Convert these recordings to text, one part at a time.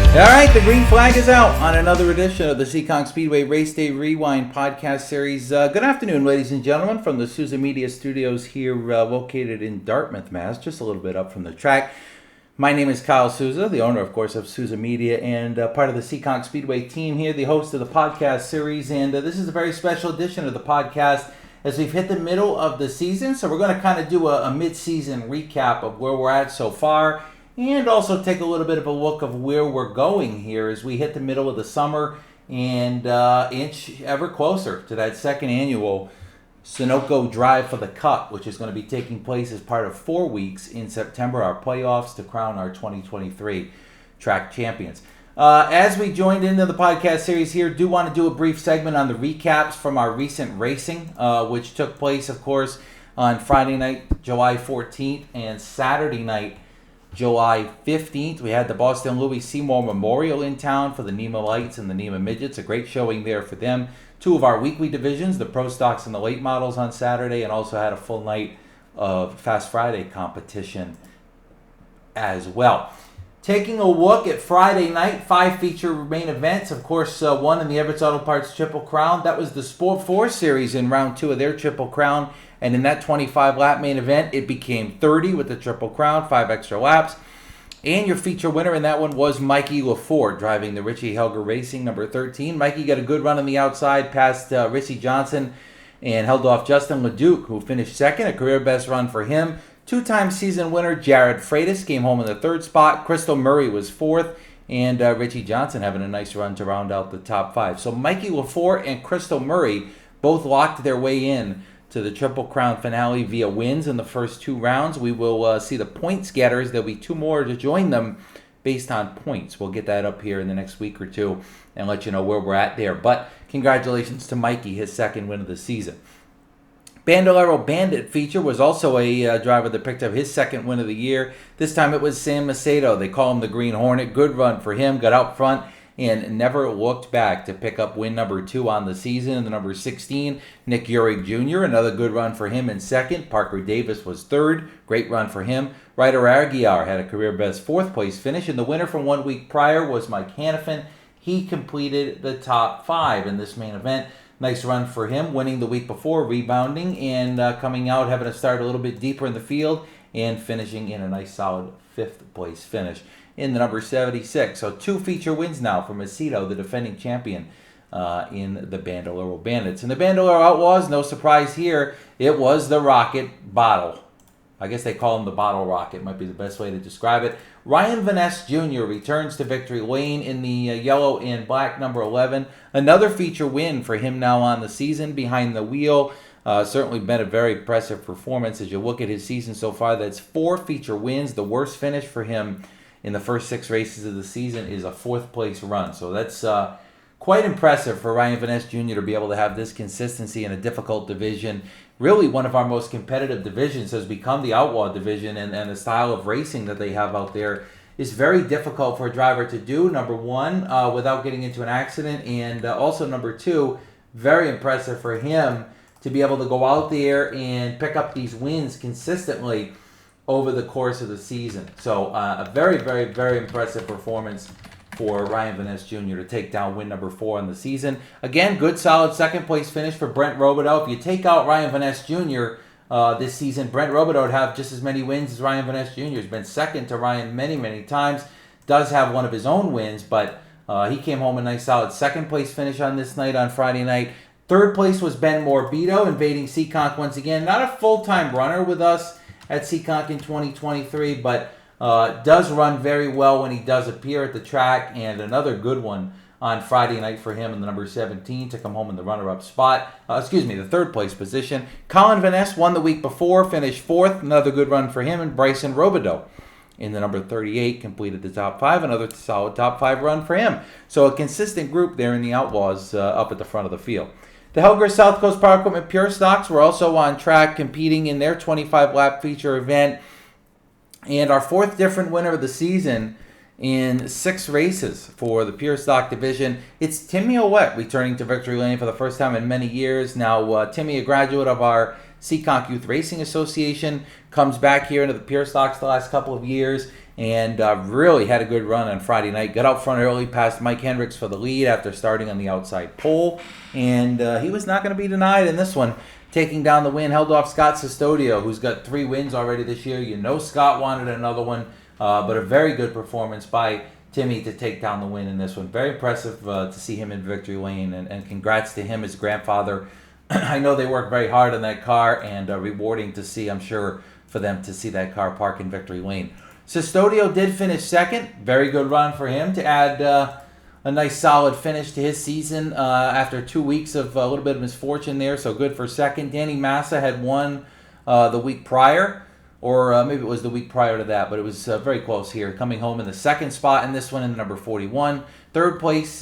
All right, the green flag is out on another edition of the Seekonk Speedway Race Day Rewind podcast series. Good afternoon, ladies and gentlemen, from the Souza Media Studios here located in Dartmouth, Mass., just a little bit up from the track. My name is Kyle Souza, the owner, of course, of Souza Media and part of the Seekonk Speedway team here, the host of the podcast series. And this is a very special edition of the podcast as we've hit the middle of the season. So we're going to kind of do a mid-season recap of where we're at so far, and also take a little bit of a look of where we're going here as we hit the middle of the summer and inch ever closer to that second annual Sunoco Drive for the Cup, which is going to be taking place as part of 4 weeks in September, our playoffs to crown our 2023 track champions. As we joined into the podcast series here, do want to do a brief segment on the recaps from our recent racing, which took place, of course, on Friday night, July 14th, and Saturday night, July 15th. We had the Boston Louie Seymour Memorial in town for the NEMA Lights and the NEMA Midgets. A great showing there for them. Two of our weekly divisions, the Pro Stocks and the Late Models on Saturday, and also had a full night of Fast Friday competition as well. Taking a look at Friday night, 5 feature main events. Of course, one in the Everett's Auto Parts Triple Crown. That was the Sport 4 Series in round 2 of their Triple Crown. And in that 25-lap main event, it became 30 with the Triple Crown, 5 extra laps. And your feature winner in that one was Mikey LaFord, driving the Richie Helger Racing number 13. Mikey got a good run on the outside past Richie Johnson and held off Justin LeDuc, who finished second, a career best run for him. Two-time season winner Jared Freitas came home in the 3rd spot. Crystal Murray was 4th, and Richie Johnson having a nice run to round out the top 5. So Mikey LaFord and Crystal Murray both locked their way in to the Triple Crown finale via wins in the first 2 rounds. We will see the points getters. There'll be 2 more to join them based on points. We'll get that up here in the next week or 2 and let you know where we're at there. But congratulations to Mikey, his 2nd win of the season. Bandolero Bandit feature was also a driver that picked up his 2nd win of the year. This time it was Sam Macedo. They call him the Green Hornet. Good run for him. Got out front and never looked back to pick up win number 2 on the season. The number 16, Nick Uhrig Jr., another good run for him in 2nd. Parker Davis was 3rd. Great run for him. Ryder Aguiar had a career-best 4th place finish, and the winner from 1 week prior was Mike Hannafin. He completed the top 5 in this main event. Nice run for him, winning the week before, rebounding, and coming out, having to start a little bit deeper in the field, and finishing in a nice solid 5th place finish in the number 76. So 2 feature wins now for Macedo, the defending champion in the Bandolero Bandits. And the Bandolero Outlaws, no surprise here, it was the Rocket Bottle. I guess they call him the Bottle Rocket, might be the best way to describe it. Ryan Van Ness Jr. returns to victory lane in the yellow and black number 11. Another feature win for him now on the season behind the wheel. Certainly been a very impressive performance as you look at his season so far. That's 4 feature wins. The worst finish for him in the first 6 races of the season is a 4th place run. So that's quite impressive for Ryan Van Ness Jr. to be able to have this consistency in a difficult division. Really one of our most competitive divisions has become the Outlaw division, and the style of racing that they have out there is very difficult for a driver to do, number 1, without getting into an accident, and also number 2, very impressive for him to be able to go out there and pick up these wins consistently over the course of the season. So a very, very, very impressive performance for Ryan Van Ness Jr. to take down win number 4 on the season. Again, good solid 2nd place finish for Brent Robideau. If you take out Ryan Van Ness Jr. This season, Brent Robideau would have just as many wins as Ryan Van Ness Jr. He's been 2nd to Ryan many, many times. Does have one of his own wins, but he came home a nice solid 2nd place finish on this night on Friday night. 3rd place was Ben Morbido, invading Seekonk once again. Not a full-time runner with us at Seekonk in 2023, but does run very well when he does appear at the track, and another good one on Friday night for him in the number 17 to come home in the runner-up spot. The 3rd place position. Colin Van Ness won the week before, finished 4th. Another good run for him, and Bryson Robideau in the number 38 completed the top 5. Another solid top 5 run for him. So a consistent group there in the Outlaws up at the front of the field. The Helger South Coast Power Equipment Pure Stocks were also on track competing in their 25-lap feature event. And our 4th different winner of the season in 6 races for the Pure Stock division. It's Timmy Ouellette returning to victory lane for the first time in many years. Now, Timmy, a graduate of our Seekonk Youth Racing Association. Comes back here into the pure stocks the last couple of years, and really had a good run on Friday night. Got out front early, past Mike Hendricks for the lead after starting on the outside pole, and he was not going to be denied in this one. Taking down the win, held off Scott Sestodio, who's got 3 wins already this year. You know Scott wanted another one, but a very good performance by Timmy to take down the win in this one. Very impressive to see him in victory lane, and congrats to him, his grandfather. I know they worked very hard on that car, and rewarding to see, I'm sure, for them to see that car park in victory lane. Sestodio did finish second. Very good run for him to add a nice solid finish to his season after 2 weeks of a little bit of misfortune there, so good for second. Danny Massa had won the week prior, or maybe it was the week prior to that, but it was very close here, coming home in the second spot in this one in the number 41. Third place,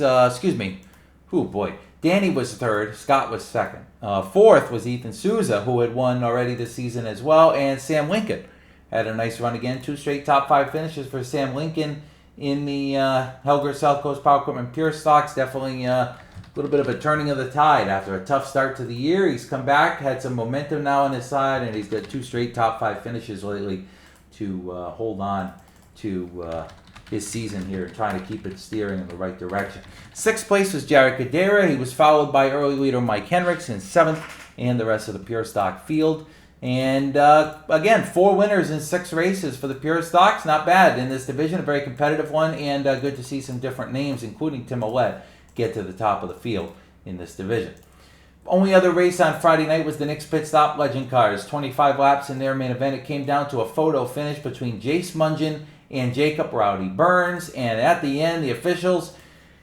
Danny was third, Scott was second. Fourth was Ethan Souza, who had won already this season as well, and Sam Lincoln had a nice run again. 2 straight top 5 finishes for Sam Lincoln in the Helger South Coast Power Equipment Pure Stocks. Definitely a little bit of a turning of the tide after a tough start to the year. He's come back, had some momentum now on his side, and he's got 2 straight top 5 finishes lately to hold on to his season here, trying to keep it steering in the right direction. 6th place was Jared Cadera. He was followed by early leader Mike Hendricks in 7th, and the rest of the Pure Stock field. And again, 4 winners in 6 races for the Pure Stocks. Not bad in this division, a very competitive one, and good to see some different names, including Tim Ouellette, get to the top of the field in this division. Only other race on Friday night was the Nick's Pit Stop Legend Cars. 25 laps in their main event. It came down to a photo finish between Jace Mungin and Jacob Rowdy Burns, and at the end, the officials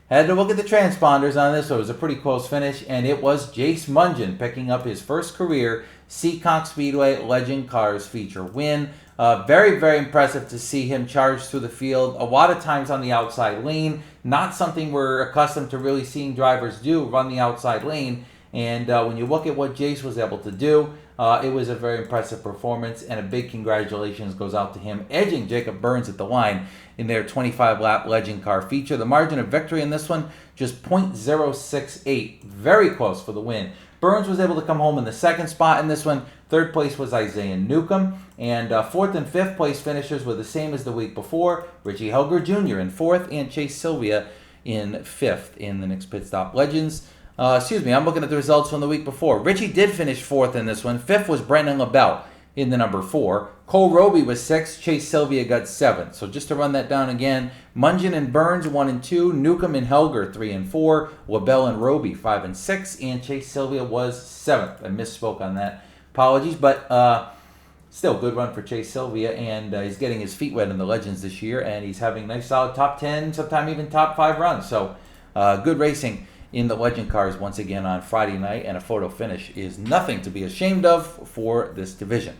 had to look at the transponders on this, so it was a pretty close finish, and it was Jace Mungin picking up his first career Seekonk Speedway Legend Cars feature win. Very, very impressive to see him charge through the field, a lot of times on the outside lane. Not something we're accustomed to really seeing drivers do, run the outside lane. And when you look at what Jace was able to do, it was a very impressive performance, and a big congratulations goes out to him, edging Jacob Burns at the line in their 25-lap Legend Car feature. The margin of victory in this one, just .068. Very close for the win. Burns was able to come home in the 2nd spot in this one. 3rd place was Isaiah Newcomb. And 4th and 5th place finishers were the same as the week before. Richie Helger Jr. in 4th, and Chase Sylvia in 5th in the Nick's Pit Stop Legends. I'm looking at the results from the week before. Richie did finish 4th in this one. 5th was Brendan LaBelle in the number 4. Cole Roby was 6th. Chase Sylvia got 7th. So just to run that down again, Mungin and Burns 1 and 2, Newcomb and Helger 3 and 4, LaBelle and Roby 5 and 6, and Chase Sylvia was 7th. I misspoke on that. Apologies, but still good run for Chase Sylvia, and he's getting his feet wet in the Legends this year, and he's having nice solid top 10, sometimes even top 5 runs. So good racing in the Legend Cars once again on Friday night, and a photo finish is nothing to be ashamed of for this division.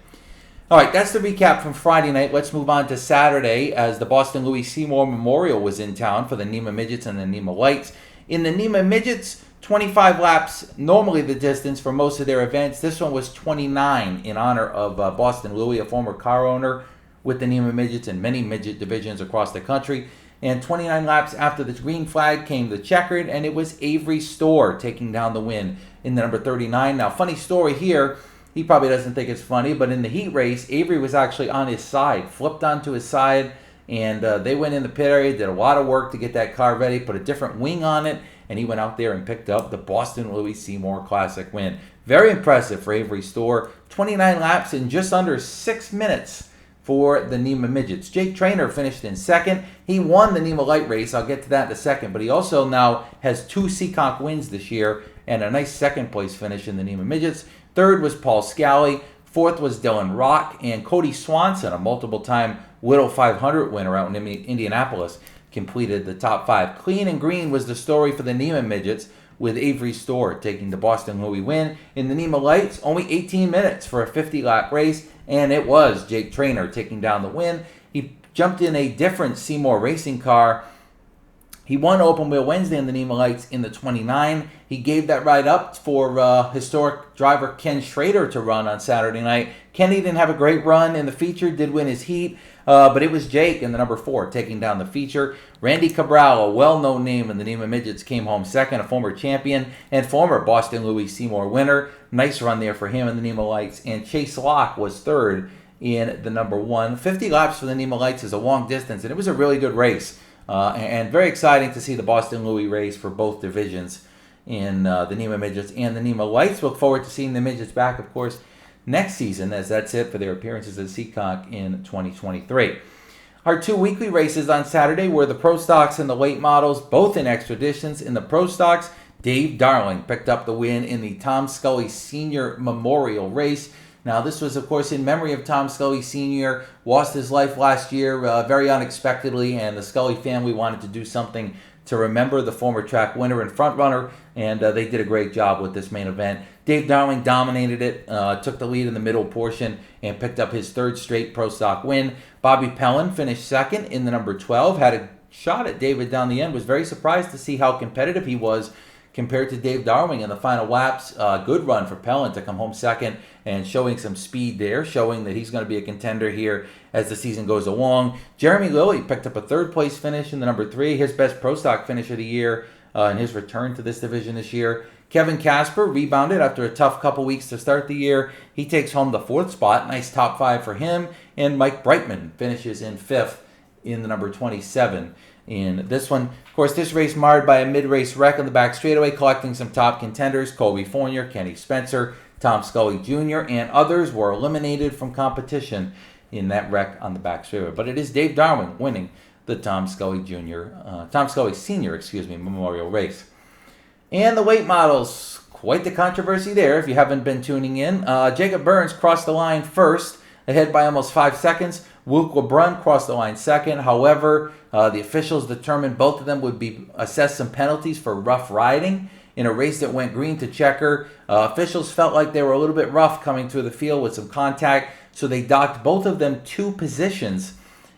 All right, that's the recap from Friday night. Let's move on to Saturday, as the Boston Louie Seymour Memorial was in town for the NEMA Midgets and the NEMA Lights. In the NEMA Midgets, 25 laps, normally the distance for most of their events. This one was 29 in honor of Boston Louie, a former car owner with the NEMA Midgets and many midget divisions across the country. And 29 laps after the green flag came the checkered, and it was Avery Storr taking down the win in the number 39. Now, funny story here. He probably doesn't think it's funny, but in the heat race, Avery was actually on his side, flipped onto his side, and they went in the pit area, did a lot of work to get that car ready, put a different wing on it, and he went out there and picked up the Boston Louie Seymour Classic win. Very impressive for Avery Storr. 29 laps in just under 6 minutes for the NEMA Midgets. Jake Traynor finished in 2nd. He won the NEMA Light race. I'll get to that in a second, but he also now has 2 Seekonk wins this year and a nice 2nd place finish in the NEMA Midgets. 3rd was Paul Scally. 4th was Dylan Rock, and Cody Swanson, a multiple-time Whittle 500 winner out in Indianapolis, completed the top 5. Clean and green was the story for the NEMA Midgets, with Avery Storr taking the Boston Louie win. In the NEMA Lights, only 18 minutes for a 50-lap race, and it was Jake Traynor taking down the win. He jumped in a different Seymour racing car He won Open Wheel Wednesday in the NEMA Lights in the 29. He gave that ride up for historic driver Ken Schrader to run on Saturday night. Kenny didn't have a great run in the feature, did win his heat, but it was Jake in the number 4 taking down the feature. Randy Cabral, a well-known name in the NEMA Midgets, came home second, a former champion and former Boston Louie Seymour winner. Nice run there for him in the NEMA Lights. And Chase Locke was third in the number 1. 50 laps for the NEMA Lights is a long distance, and it was a really good race. And very exciting to see the Boston Louie race for both divisions in the NEMA Midgets and the NEMA Lights. Look forward to seeing the Midgets back, of course, next season, as that's it for their appearances at Seekonk in 2023. Our 2 weekly races on Saturday were the Pro Stocks and the late models, both in expeditions. In the Pro Stocks, Dave Darling picked up the win in the Tom Scully Sr. Memorial Race. Now, this was, of course, in memory of Tom Scully Sr., lost his life last year very unexpectedly, and the Scully family wanted to do something to remember the former track winner and frontrunner, and they did a great job with this main event. Dave Darling dominated it, took the lead in the middle portion, and picked up his 3rd straight Pro Stock win. Bobby Pellin finished second in the number 12, had a shot at David down the end, was very surprised to see how competitive he was compared to Dave Darling in the final laps. Good run for Pellin to come home second and showing some speed there, showing that he's going to be a contender here as the season goes along. Jeremy Lilly picked up a 3rd place finish in the number 3, his best Pro Stock finish of the year in his return to this division this year. Kevin Casper rebounded after a tough couple weeks to start the year. He takes home the 4th spot. Nice top 5 for him. And Mike Brightman finishes in 5th in the number 27. In this one, of course, this race marred by a mid-race wreck on the back straightaway, collecting some top contenders. Colby Fournier, Kenny Spencer, Tom Scully Jr., and others were eliminated from competition in that wreck on the back straightaway. But it is Dave Darling winning the Tom Scully Sr., Memorial Race. And the late models, quite the controversy there if you haven't been tuning in. Jacob Burns crossed the line first, ahead by almost 5 seconds. Luke LeBrun crossed the line second. However, the officials determined both of them would be assessed some penalties for rough riding in a race that went green to checker. Officials felt like they were a little bit rough coming through the field with some contact, so they docked both of them 2 positions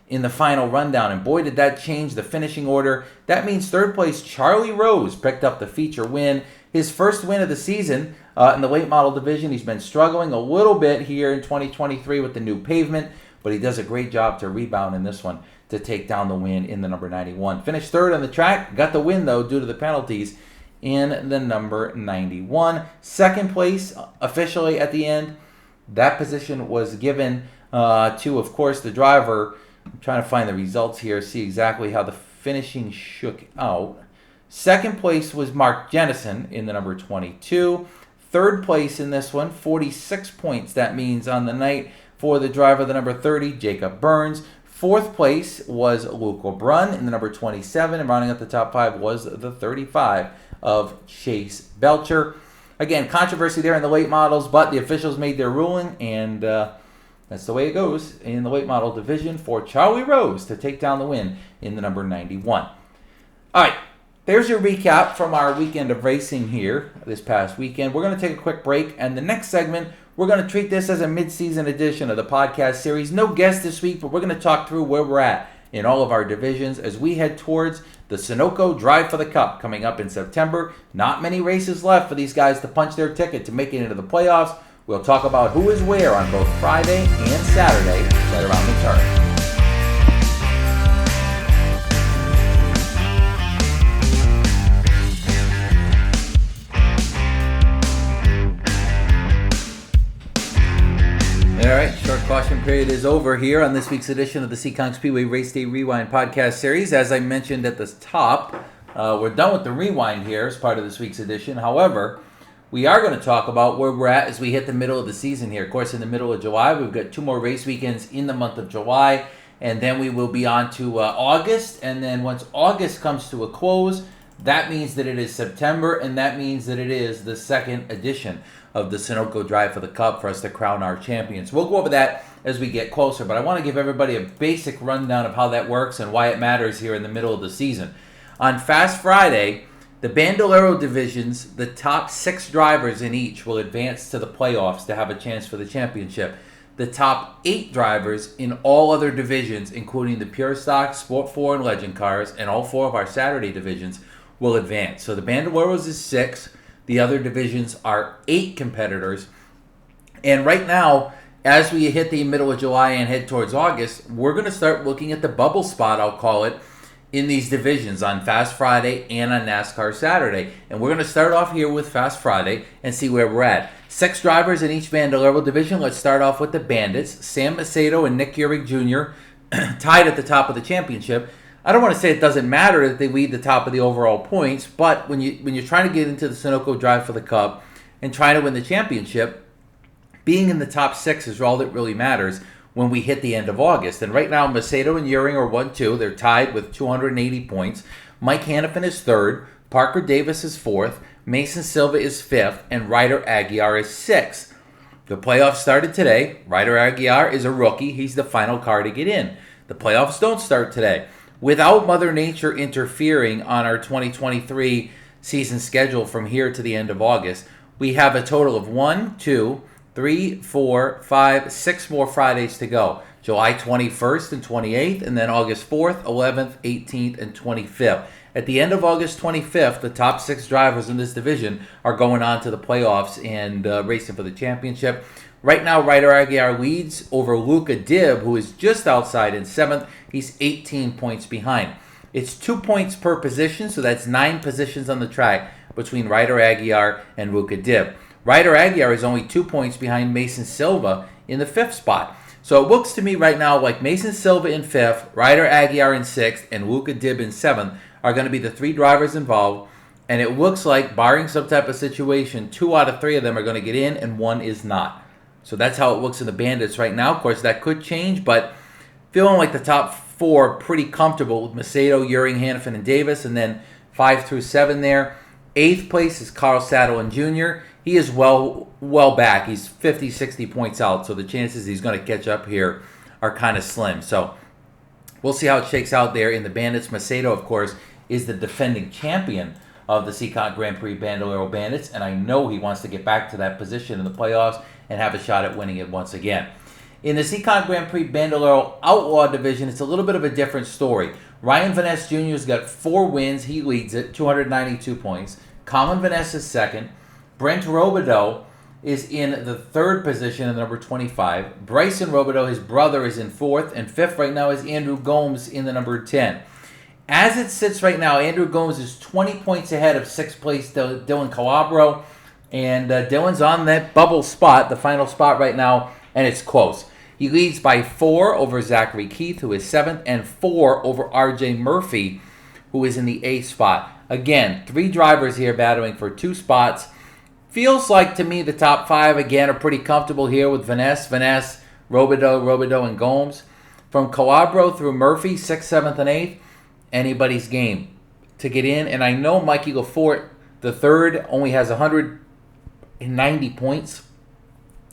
in the final rundown. And boy, did that change the finishing order. That means 3rd place Charlie Rose picked up the feature win. His first win of the season in the late model division. He's been struggling a little bit here in 2023 with the new pavement, but he does a great job to rebound in this one to take down the win in the number 91. Finished 3rd on the track, got the win though due to the penalties in the number 91. 2nd place officially at the end. That position was given to, of course, the driver. I'm trying to find the results here, see exactly how the finishing shook out. 2nd place was Mark Jennison in the number 22. 3rd place in this one, 46 points. That means on the night for the driver, the number 30, Jacob Burns. 4th place was Luke LeBrun in the number 27, and rounding up the top 5 was the 35 of Chase Belcher. Again, controversy there in the late models, but the officials made their ruling, and that's the way it goes in the late model division for Charlie Rose to take down the win in the number 91. All right, there's your recap from our weekend of racing here this past weekend. We're going to take a quick break, and the next segment, we're going to treat this as a mid-season edition of the podcast series. No guest this week, but we're going to talk through where we're at in all of our divisions as we head towards the Sunoco Drive for the Cup coming up in September. Not many races left for these guys to punch their ticket to make it into the playoffs. We'll talk about who is where on both Friday and Saturday right around the turn. All right, short caution period is over here on this week's edition of the Seekonk Speedway Race Day Rewind podcast series. As I mentioned at the top, we're done with the rewind here as part of this week's edition. However, we are going to talk about where we're at as we hit the middle of the season here. Of course, in the middle of July, we've got 2 more race weekends in the month of July, and then we will be on to August. And then once August comes to a close, that means that it is September, and that means that it is the 2nd edition of the Sunoco Drive for the Cup for us to crown our champions. We'll go over that as we get closer, but I want to give everybody a basic rundown of how that works and why it matters here in the middle of the season. On Fast Friday, the Bandolero divisions, the top 6 drivers in each will advance to the playoffs to have a chance for the championship. the top 8 drivers in all other divisions, including the Pure Stock, Sport 4, and Legend cars, and all 4 of our Saturday divisions, will advance. So the Bandoleros is 6. The other divisions are 8 competitors. And right now, as we hit the middle of July and head towards August, we're going to start looking at the bubble spot, I'll call it, in these divisions on Fast Friday and on NASCAR Saturday. And we're going to start off here with Fast Friday and see where we're at. 6 drivers in each Bandolero division. Let's start off with the Bandits. Sam Macedo and Nick Uhrig Jr. tied at the top of the championship. I don't want to say it doesn't matter that they lead the top of the overall points, but when you're trying to get into the Sunoco Drive for the Cup and trying to win the championship, being in the top 6 is all that really matters when we hit the end of August. And right now, Macedo and Uhrig are 1-2. They're tied with 280 points. Mike Hannafin is 3rd. Parker Davis is 4th. Mason Silva is 5th. And Ryder Aguiar is 6th. The playoffs started today. Ryder Aguiar is a rookie. He's the final car to get in. The playoffs don't start today. Without Mother Nature interfering on our 2023 season schedule from here to the end of August, we have a total of 1, 2, 3, 4, 5, 6 more Fridays to go. July 21st and 28th, and then August 4th, 11th, 18th, and 25th. At the end of August 25th, the top 6 drivers in this division are going on to the playoffs and racing for the championship. Right now, Ryder Aguiar leads over Luca Dibb, who is just outside in 7th. He's 18 points behind. It's 2 points per position, so that's 9 positions on the track between Ryder Aguiar and Luca Dibb. Ryder Aguiar is only 2 points behind Mason Silva in the 5th spot. So it looks to me right now like Mason Silva in 5th, Ryder Aguiar in 6th, and Luca Dibb in 7th are going to be the 3 drivers involved. And it looks like, barring some type of situation, 2 out of 3 of them are going to get in and 1 is not. So that's how it looks in the Bandits right now. Of course, that could change, but feeling like the top 4 pretty comfortable with Macedo, Uhrig, Hannafin, and Davis, and then 5 through 7 there. 8th place is Carl Saddlein Jr. He is well back. He's 50, 60 points out, so the chances he's going to catch up here are kind of slim. So we'll see how it shakes out there in the Bandits. Macedo, of course, is the defending champion of the Seekonk Grand Prix Bandolero Bandits, and I know he wants to get back to that position in the playoffs and have a shot at winning it once again. In the Seekonk Grand Prix Bandolero Outlaw Division, it's a little bit of a different story. Ryan Van Ness Jr. has got 4 wins. He leads it, 292 points. Colin Van Ness is 2nd. Brent Robideau is in the 3rd position in number 25. Bryson Robideau, his brother, is in 4th. And 5th right now is Andrew Gomes in the number 10. As it sits right now, Andrew Gomes is 20 points ahead of 6th place Dylan Calabro. And Dylan's on that bubble spot, the final spot right now, and it's close. He leads by 4 over Zachary Keith, who is 7th, and 4 over RJ Murphy, who is in the 8th spot. Again, 3 drivers here battling for 2 spots. Feels like to me the top 5 again are pretty comfortable here with Van Ness, Robideau, and Gomes. From Calabro through Murphy, 6th, 7th, and 8th, anybody's game to get in. And I know Mikey Lafort, the 3rd, only has 190 points.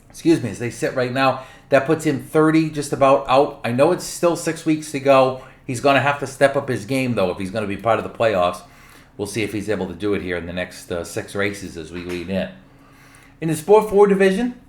Excuse me, as they sit right now. That puts him 30 just about out. I know it's still 6 weeks to go. He's going to have to step up his game, though, if he's going to be part of the playoffs. We'll see if he's able to do it here in the next 6 races as we lead in. In the Sport 4 division,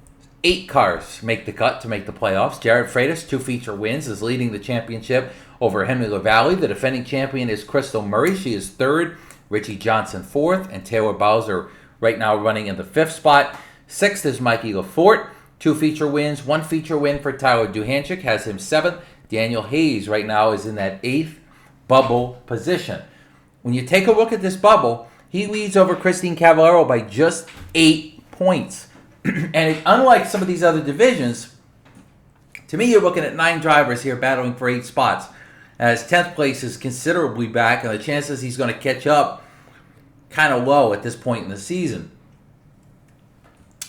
8 cars make the cut to make the playoffs. Jared Freitas, 2 feature wins, is leading the championship over Henry LaValle. The defending champion is Crystal Murray. She is 3rd. Richie Johnson 4th. And Taylor Bowser right now running in the 5th spot. 6th is Mikey Lafort. 2 feature wins. 1 feature win for Tyler Duhanchik has him 7th. Daniel Hayes right now is in that 8th bubble position. When you take a look at this bubble, he leads over Christine Cavallero by just 8 points. And unlike some of these other divisions, to me you're looking at 9 drivers here battling for 8 spots. As 10th place is considerably back, and the chances he's going to catch up kind of low at this point in the season.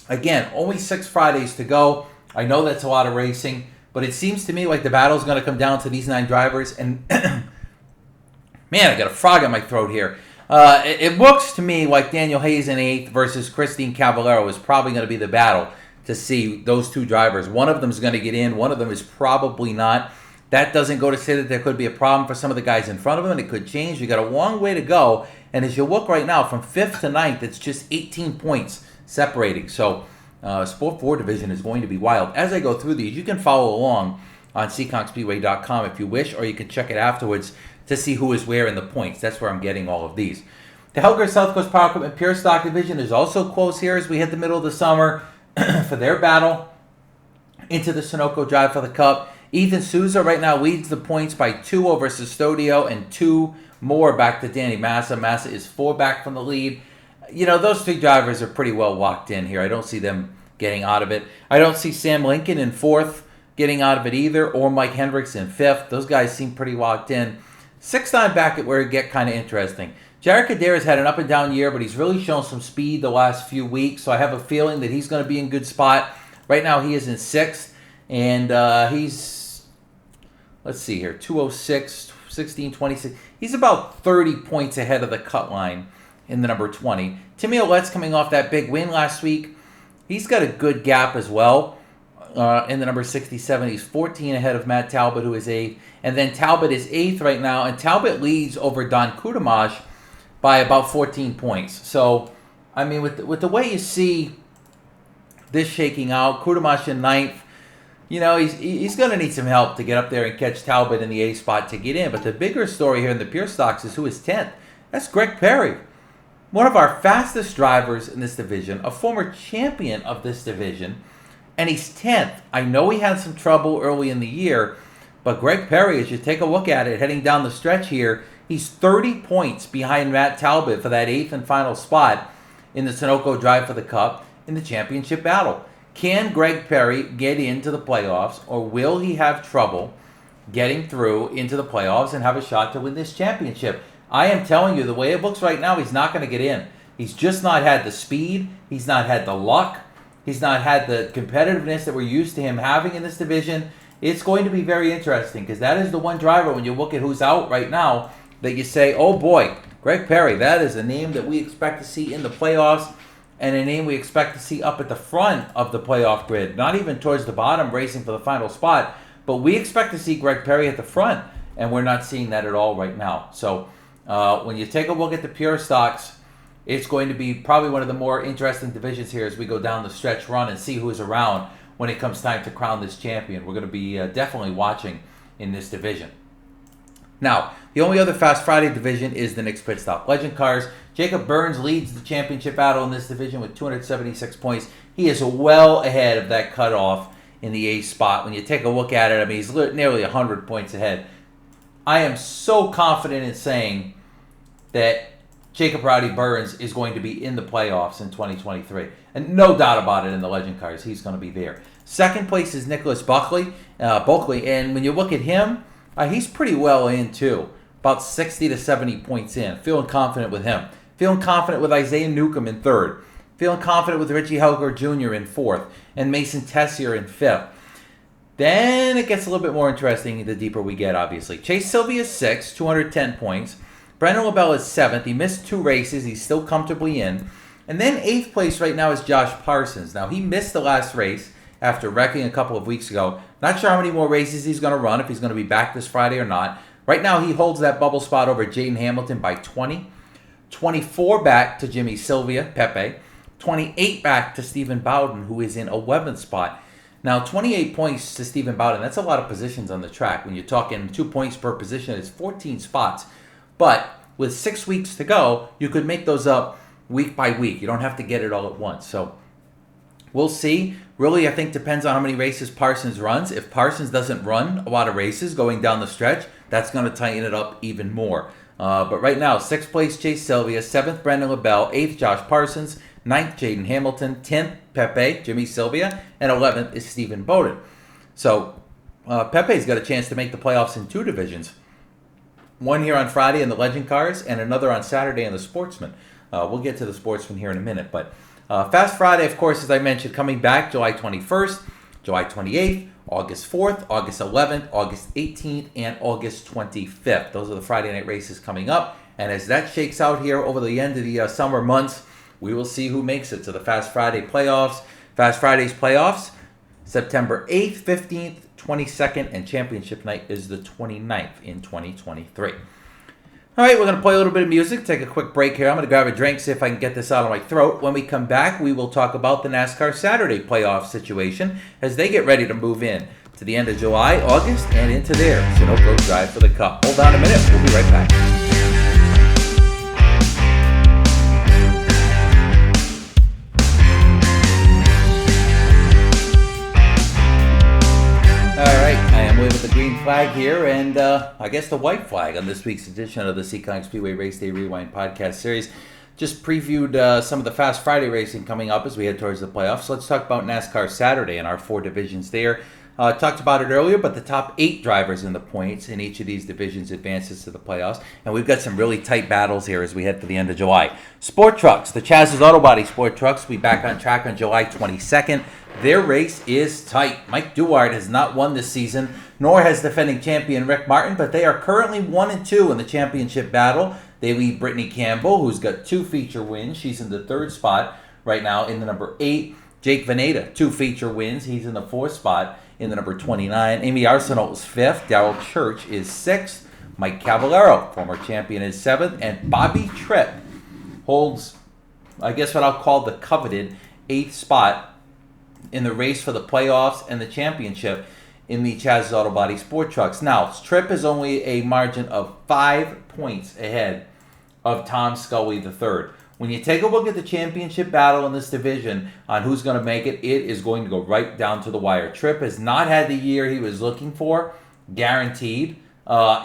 Again, only 6 Fridays to go. I know that's a lot of racing, but it seems to me like the battle's going to come down to these 9 drivers. And man, I got a frog in my throat here. It looks to me like Daniel Hayes in 8th versus Christine Cavallero is probably going to be the battle to see those 2 drivers. One of them is going to get in. One of them is probably not. That doesn't go to say that there could be a problem for some of the guys in front of them, and it could change. You got a long way to go. And as you look right now, from 5th to 9th, it's just 18 points separating. So Sport 4 division is going to be wild. As I go through these, you can follow along on SeekonkSpeedway.com if you wish, or you can check it afterwards to see who is where in the points. That's where I'm getting all of these. The Helger South Coast Power Equipment Pure Stock division is also close here as we hit the middle of the summer for their battle into the Sunoco Drive for the Cup. Ethan Souza right now leads the points by 2 over Custodio and 2 more back to Danny Massa. Massa is 4 back from the lead. Those 3 drivers are pretty well locked in here. I don't see them getting out of it. I don't see Sam Lincoln in 4th getting out of it either, or Mike Hendricks in 5th. Those guys seem pretty locked in. 6-9 back at where it get kind of interesting. Jared Kadira's had an up and down year, but he's really shown some speed the last few weeks, so I have a feeling that he's going to be in good spot. Right now he is in 6th, and he's, let's see here, 206, 16, 26. He's about 30 points ahead of the cut line in the number 20. Timmy Olette's coming off that big win last week. He's got a good gap as well in the number 67. He's 14 ahead of Matt Talbot, who is 8th. And then Talbot is 8th right now, and Talbot leads over Don Kudamash by about 14 points. So, I mean, with the way you see this shaking out, Kudamash in 9th, he's going to need some help to get up there and catch Talbot in the A spot to get in. But the bigger story here in the Pure Stocks is who is 10th. That's Greg Perry, one of our fastest drivers in this division, a former champion of this division, and he's 10th. I know he had some trouble early in the year, but Greg Perry, as you take a look at it, heading down the stretch here, he's 30 points behind Matt Talbot for that 8th and final spot in the Sunoco Drive for the Cup in the championship battle. Can Greg Perry get into the playoffs, or will he have trouble getting through into the playoffs and have a shot to win this championship? I am telling you, the way it looks right now, he's not going to get in. He's just not had the speed. He's not had the luck. He's not had the competitiveness that we're used to him having in this division. It's going to be very interesting, because that is the one driver, when you look at who's out right now, that you say, oh boy, Greg Perry, that is a name that we expect to see in the playoffs, and a name we expect to see up at the front of the playoff grid, not even towards the bottom racing for the final spot, but we expect to see Greg Perry at the front, and we're not seeing that at all right now. So when you take a look at the Pure Stocks, it's going to be probably one of the more interesting divisions here as we go down the stretch run and see who is around when it comes time to crown this champion. We're going to be definitely watching in this division. Now, the only other Fast Friday division is the Nick's Pit Stop Legend Cars. Jacob Burns leads the championship battle in this division with 276 points. He is well ahead of that cutoff in the A spot. When you take a look at it, I mean, he's nearly 100 points ahead. I am so confident in saying that Jacob Rowdy Burns is going to be in the playoffs in 2023. And no doubt about it, in the Legend Cars, he's going to be there. Second place is Nicholas Buckley. And when you look at him, he's pretty well in too. About 60 to 70 points in. Feeling confident with him. Feeling confident with Isaiah Newcomb in 3rd. Feeling confident with Richie Helger Jr. in 4th. And Mason Tessier in 5th. Then it gets a little bit more interesting the deeper we get, obviously. Chase Sylvia is 6th, 210 points. Brandon LaBelle is 7th. He missed 2 races. He's still comfortably in. And then 8th place right now is Josh Parsons. Now, he missed the last race after wrecking a couple of weeks ago. Not sure how many more races he's going to run, if he's going to be back this Friday or not. Right now, he holds that bubble spot over Jaden Hamilton by 20. 24 back to Jimmy Sylvia, Pepe. 28 back to Stephen Bowden, who is in 11th spot. Now, 28 points to Stephen Bowden, that's a lot of positions on the track. When you're talking 2 points per position, it's 14 spots. But with 6 weeks to go, you could make those up week by week. You don't have to get it all at once. So we'll see. Really, I think depends on how many races Parsons runs. If Parsons doesn't run a lot of races going down the stretch, that's going to tighten it up even more. But right now, 6th place Chase Sylvia, 7th Brandon LaBelle, 8th Josh Parsons, 9th Jaden Hamilton, 10th Pepe, Jimmy Sylvia, and 11th is Stephen Bowden. So Pepe's got a chance to make the playoffs in 2 divisions. One here on Friday in the Legend Cars, and another on Saturday in the Sportsman. We'll get to the Sportsman here in a minute. But Fast Friday, of course, as I mentioned, coming back July 21st, July 28th, August 4th, August 11th, August 18th, and August 25th. Those are the Friday night races coming up. And as that shakes out here over the end of the summer months, we will see who makes it to the Fast Friday playoffs. Fast Friday's playoffs, September 8th, 15th, 22nd, and championship night is the 29th in 2023. All right, we're going to play a little bit of music, take a quick break here. I'm going to grab a drink, see if I can get this out of my throat. When we come back, we will talk about the NASCAR Saturday playoff situation as they get ready to move in to the end of July, August, and into their Seekonk Drive for the Cup. Hold on a minute. We'll be right back. With the green flag here and I guess the white flag on this week's edition of the Seekonk Speedway Race Day Rewind podcast series. Just previewed some of the Fast Friday racing coming up as we head towards the playoffs. Let's talk about NASCAR Saturday and our 4 divisions there. Talked about it earlier, but the top 8 drivers in the points in each of these divisions advances to the playoffs. And we've got some really tight battles here as we head to the end of July. Sport Trucks, the Chaz's Auto Body Sport Trucks, will be back on track on July 22nd. Their race is tight. Mike Duarte has not won this season, nor has defending champion Rick Martin, but they are currently 1-2 in the championship battle. They lead Brittany Campbell, who's got 2 feature wins. She's in the 3rd spot right now in the number 8. Jake Veneta, 2 feature wins. He's in the 4th spot in the number 29. Amy Arsenault is 5th. Darrell Church is 6th. Mike Cavallaro, former champion, is 7th. And Bobby Tripp holds, I guess what I'll call the coveted 8th spot in the race for the playoffs and the championship in the Chaz's Auto Body Sport Trucks. Now, Tripp is only a margin of 5 points ahead of Tom Scully III. When you take a look at the championship battle in this division on who's going to make it, it is going to go right down to the wire. Tripp has not had the year he was looking for, guaranteed,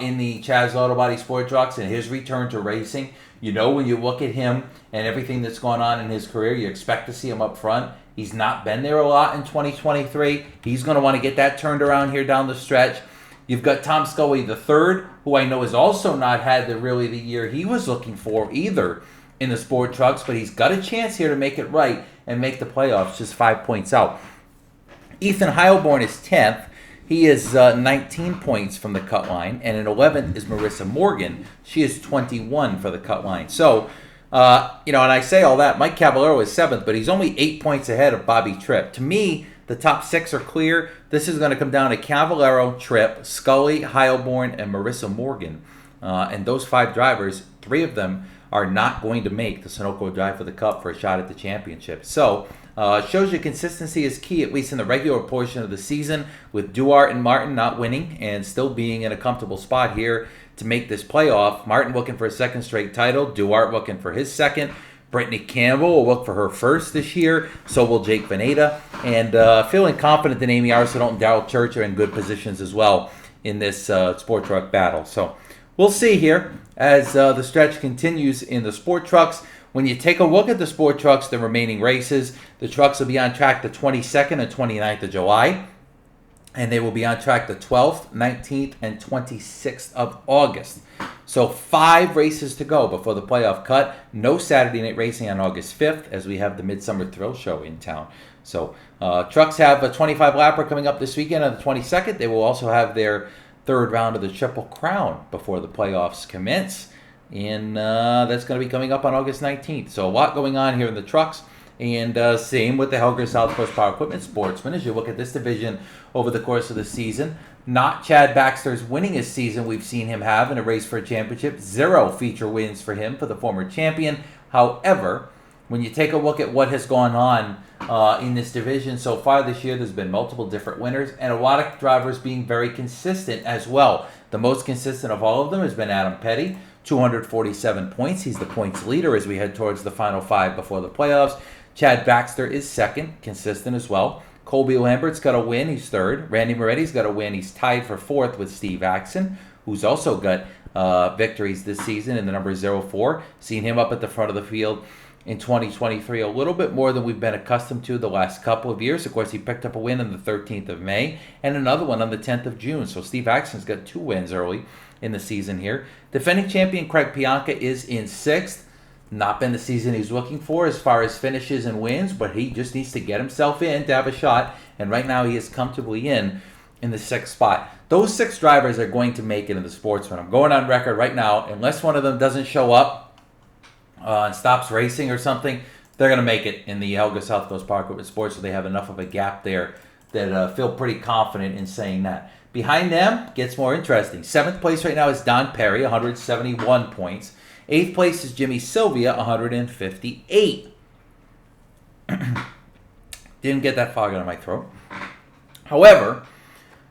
in the Chaz's Auto Body Sport Trucks and his return to racing. You know, when you look at him and everything that's going on in his career, you expect to see him up front. He's not been there a lot in 2023. He's going to want to get that turned around here down the stretch. You've got Tom Scully III, who I know has also not had the year he was looking for either in the sport trucks, but he's got a chance here to make it right and make the playoffs just 5 points out. Ethan Heilborn is 10th. He is 19 points from the cut line, and in 11th is Marissa Morgan. She is 21 for the cut line. So, and I say all that, Mike Cavallaro is 7th, but he's only 8 points ahead of Bobby Tripp. To me, the top 6 are clear. This is going to come down to Cavallaro, Tripp, Scully, Heilborn, and Marissa Morgan. And those 5 drivers, 3 of them are not going to make the Seekonk Drive for the Cup for a shot at the championship. So, shows you consistency is key, at least in the regular portion of the season, with Duarte and Martin not winning and still being in a comfortable spot here to make this playoff. Martin looking for a 2nd straight title. Duarte looking for his 2nd. Brittany Campbell will look for her 1st this year. So will Jake Veneta. And feeling confident that Amy Arsenault and Darrell Church are in good positions as well in this sport truck battle. So we'll see here as the stretch continues in the sport trucks. When you take a look at the sport trucks, the remaining races, the trucks will be on track the 22nd and 29th of July. And they will be on track the 12th, 19th, and 26th of August. So 5 races to go before the playoff cut. No Saturday night racing on August 5th as we have the Midsummer Thrill Show in town. So trucks have a 25-lapper coming up this weekend on the 22nd. They will also have their 3rd round of the Triple Crown before the playoffs commence. And that's going to be coming up on August 19th. So a lot going on here in the trucks. And same with the Helger South Coast Power Equipment Sportsman as you look at this division over the course of the season. Not Chad Baxter's winningest season we've seen him have in a race for a championship. 0 feature wins for him, for the former champion. However, when you take a look at what has gone on in this division so far this year, there's been multiple different winners and a lot of drivers being very consistent as well. The most consistent of all of them has been Adam Petty, 247 points. He's the points leader as we head towards the final 5 before the playoffs. Chad Baxter is 2nd, consistent as well. Colby Lambert's got a win, he's 3rd. Randy Moretti's got a win, he's tied for 4th with Steve Axon, who's also got victories this season in the number 04. Seen him up at the front of the field in 2023 a little bit more than we've been accustomed to the last couple of years. Of course, he picked up a win on the 13th of May and another one on the 10th of June. So Steve Axon's got 2 wins early in the season here. Defending champion Craig Pianca is in 6th. Not been the season he's looking for as far as finishes and wins, but he just needs to get himself in to have a shot. And right now he is comfortably in the 6th spot. Those 6 drivers are going to make it in the Sportsman. I'm going on record right now. Unless one of them doesn't show up and stops racing or something, they're going to make it in the Helga South Coast Power Equipment Sports, so they have enough of a gap there that feel pretty confident in saying that. Behind them, gets more interesting. 7th place right now is Don Perry, 171 points. 8th place is Jimmy Sylvia, 158. Didn't get that fog out of my throat. However,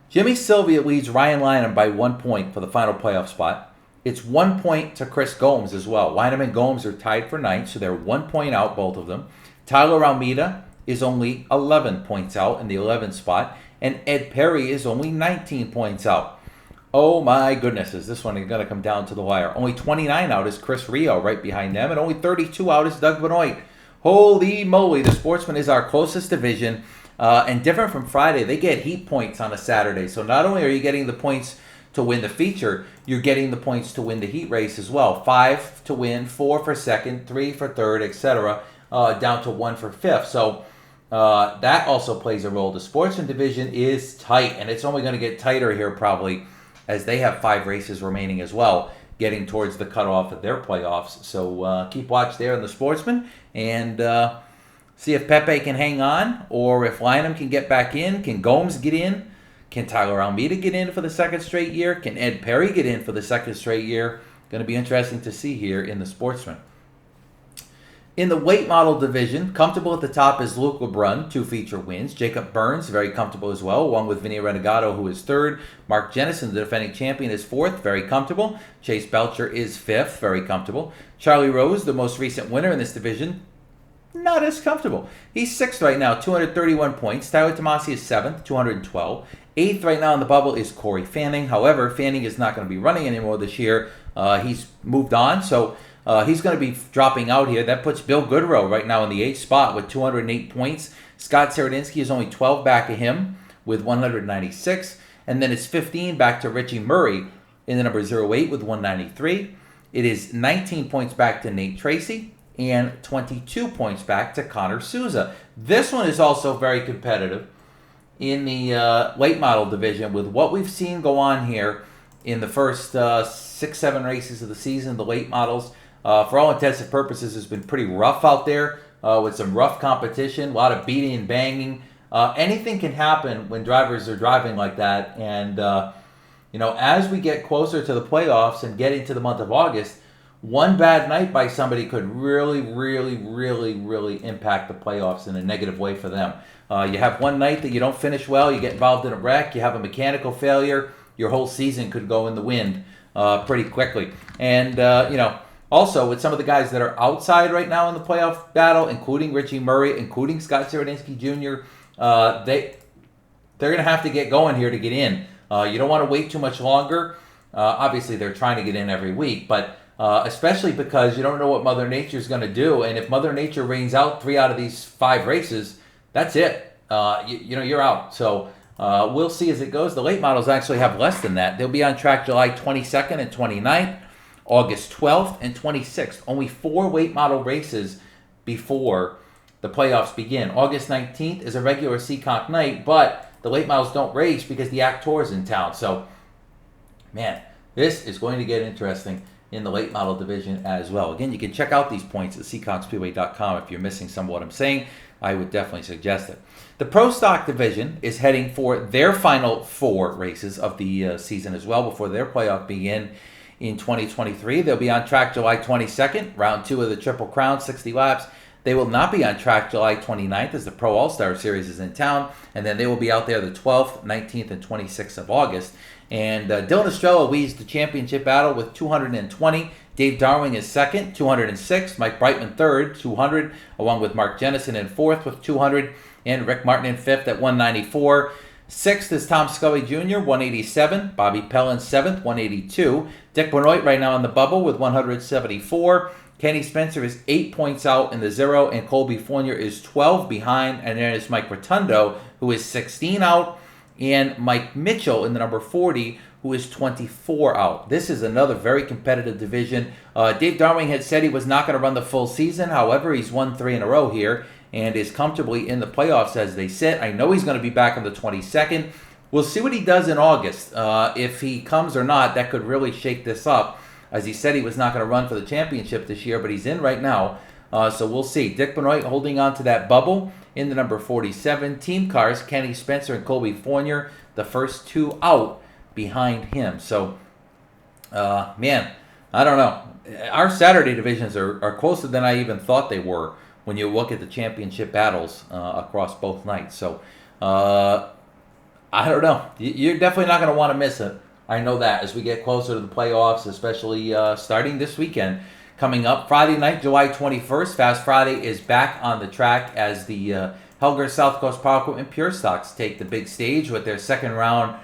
Jimmy Sylvia leads Ryan Lynham by 1 point for the final playoff spot. It's 1 point to Chris Gomes as well. Lynham and Gomes are tied for 9th, so they're 1 point out, both of them. Tyler Almeida is only 11 points out in the 11th spot, and Ed Perry is only 19 points out. Oh my goodness, is this one going to come down to the wire? Only 29 out is Chris Rio right behind them, and only 32 out is Doug Benoit. Holy moly, the Sportsman is our closest division. And different from Friday, they get heat points on a Saturday. So not only are you getting the points to win the feature, you're getting the points to win the heat race as well. 5 to win, 4 for second, 3 for third, etc., down to 1 for fifth. So that also plays a role. The Sportsman division is tight, and it's only going to get tighter here probably as they have 5 races remaining as well, getting towards the cutoff of their playoffs. So keep watch there on the Sportsman, and see if Pepe can hang on, or if Lynham can get back in. Can Gomes get in? Can Tyler Almeida get in for the 2nd straight year? Can Ed Perry get in for the 2nd straight year? Going to be interesting to see here in the Sportsman. In the weight model division, comfortable at the top is Luke LeBrun, 2 feature wins. Jacob Burns, very comfortable as well, along with Vinny Renegado, who is 3rd. Mark Jennison, the defending champion, is 4th, very comfortable. Chase Belcher is 5th, very comfortable. Charlie Rose, the most recent winner in this division, not as comfortable. He's 6th right now, 231 points. Tyler Tomasi is 7th, 212. 8th right now in the bubble is Corey Fanning. However, Fanning is not going to be running anymore this year. He's moved on, so he's going to be dropping out here. That puts Bill Goodrow right now in the 8th spot with 208 points. Scott Seredinsky is only 12 back of him with 196. And then it's 15 back to Richie Murray in the number 08 with 193. It is 19 points back to Nate Tracy, and 22 points back to Connor Souza. This one is also very competitive in the late model division with what we've seen go on here in the first 6-7 races of the season. The late models, for all intents and purposes, has been pretty rough out there with some rough competition, a lot of beating and banging. Anything can happen when drivers are driving like that. And, as we get closer to the playoffs and get into the month of August, one bad night by somebody could really, really, really, really impact the playoffs in a negative way for them. You have one night that you don't finish well, you get involved in a wreck, you have a mechanical failure, your whole season could go in the wind pretty quickly. And, also with some of the guys that are outside right now in the playoff battle, including Richie Murray, including Scott Seredinsky Jr., they're going to have to get going here to get in. You don't want to wait too much longer. Obviously, they're trying to get in every week, but especially because you don't know what Mother Nature is going to do. And if Mother Nature rains out 3 out of these 5 races, that's it. You're out. So we'll see as it goes. The late models actually have less than that. They'll be on track July 22nd and 29th, August 12th and 26th. Only 4 late model races before the playoffs begin. August 19th is a regular Seekonk night, but the late models don't race because the Act Tour is in town. So, man, this is going to get interesting in the late model division as well. Again, you can check out these points at SeekonkSpeedway.com if you're missing some of what I'm saying. I would definitely suggest it. The Pro Stock division is heading for their final 4 races of the season as well before their playoff begin in 2023. They'll be on track July 22nd, round 2 of the Triple Crown, 60 laps. They will not be on track July 29th as the Pro All-Star Series is in town, and then they will be out there the 12th, 19th, and 26th of August. And Dylan Estrella leads the championship battle with 220. Dave Darwin is 2nd, 206. Mike Brightman 3rd, 200, along with Mark Jennison in 4th with 200, and Rick Martin in 5th at 194. 6th is Tom Scully Jr., 187. Bobby Pellin 7th, 182. Dick Benoit right now in the bubble with 174. Kenny Spencer is 8 points out in the 0, and Colby Fournier is 12 behind. And then is Mike Rotundo, who is 16 out, and Mike Mitchell in the number 40, who is 24 out. This is another very competitive division. Dave Darwin had said he was not going to run the full season. However, he's won 3 in a row here and is comfortably in the playoffs as they sit. I know he's going to be back on the 22nd. We'll see what he does in August. If he comes or not, that could really shake this up. As he said, he was not going to run for the championship this year, but he's in right now. So we'll see. Dick Benoit holding on to that bubble. in the number 47. Team cars, Kenny Spencer and Colby Fournier, the first two out behind him. So, man, I don't know. Our Saturday divisions are closer than I even thought they were when you look at the championship battles across both nights. So, I don't know. You're definitely not going to want to miss it. I know that as we get closer to the playoffs, especially starting this weekend. Coming up Friday night, July 21st, Fast Friday is back on the track as the Helger South Coast Power Equipment Pure Stocks take the big stage with their second round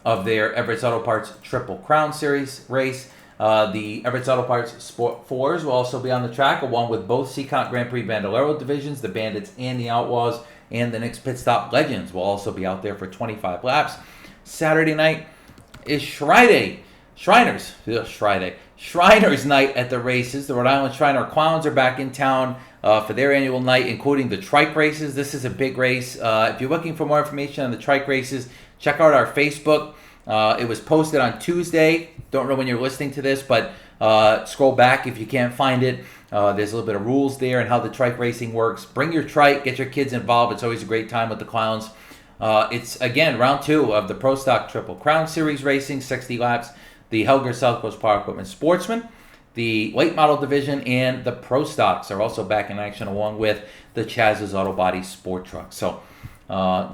of their Everett's Auto Parts Triple Crown Series race. The Everett's Auto Parts Sport 4s will also be on the track, along with both Seekonk Grand Prix Bandolero divisions, the Bandits and the Outlaws, and the Knicks Pit Stop Legends will also be out there for 25 laps. Saturday night is Shriners night at the races. The Rhode Island Shriner Clowns are back in town for their annual night, including the trike races. This is a big race. If you're looking for more information on the trike races, check out our Facebook. It was posted on Tuesday. Don't know when you're listening to this, but scroll back if you can't find it. There's a little bit of rules there and how the trike racing works. Bring your trike, get your kids involved. It's always a great time with the Clowns. It's, again, round 2 of the Pro Stock Triple Crown Series racing, 60 laps. The Helger South Coast Power Equipment Sportsman, the late model division, and the Pro Stocks are also back in action, along with the Chaz's Auto Body Sport Truck. So,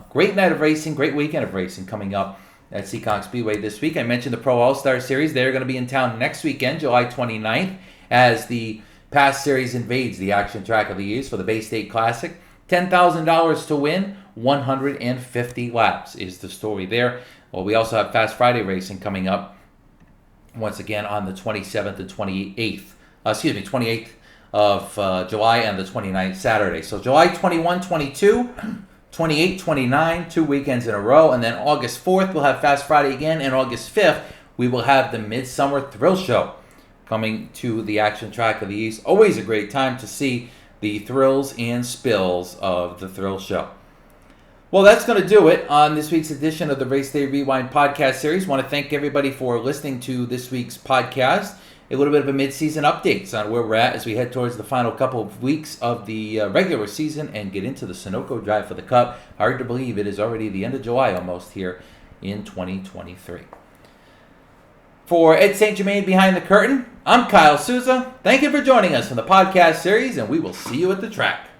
great night of racing, great weekend of racing coming up at Seekonk Speedway this week. I mentioned the Pro All-Star Series. They're going to be in town next weekend, July 29th, as the Past Series invades the action track of the East for the Bay State Classic. $10,000 to win, 150 laps is the story there. Well, we also have Fast Friday racing coming up once again on the 27th and 28th of July and the 29th Saturday. So July 21, 22, 28, 29, 2 weekends in a row. And then August 4th, we'll have Fast Friday again. And August 5th, we will have the Midsummer Thrill Show coming to the action track of the East. Always a great time to see the thrills and spills of the Thrill Show. Well, that's going to do it on this week's edition of the Race Day Rewind podcast series. I want to thank everybody for listening to this week's podcast. A little bit of a mid-season update on where we're at as we head towards the final couple of weeks of the regular season and get into the Sunoco Drive for the Cup. Hard to believe it is already the end of July almost here in 2023. For Ed St. Germain behind the curtain, I'm Kyle Souza. Thank you for joining us on the podcast series, and we will see you at the track.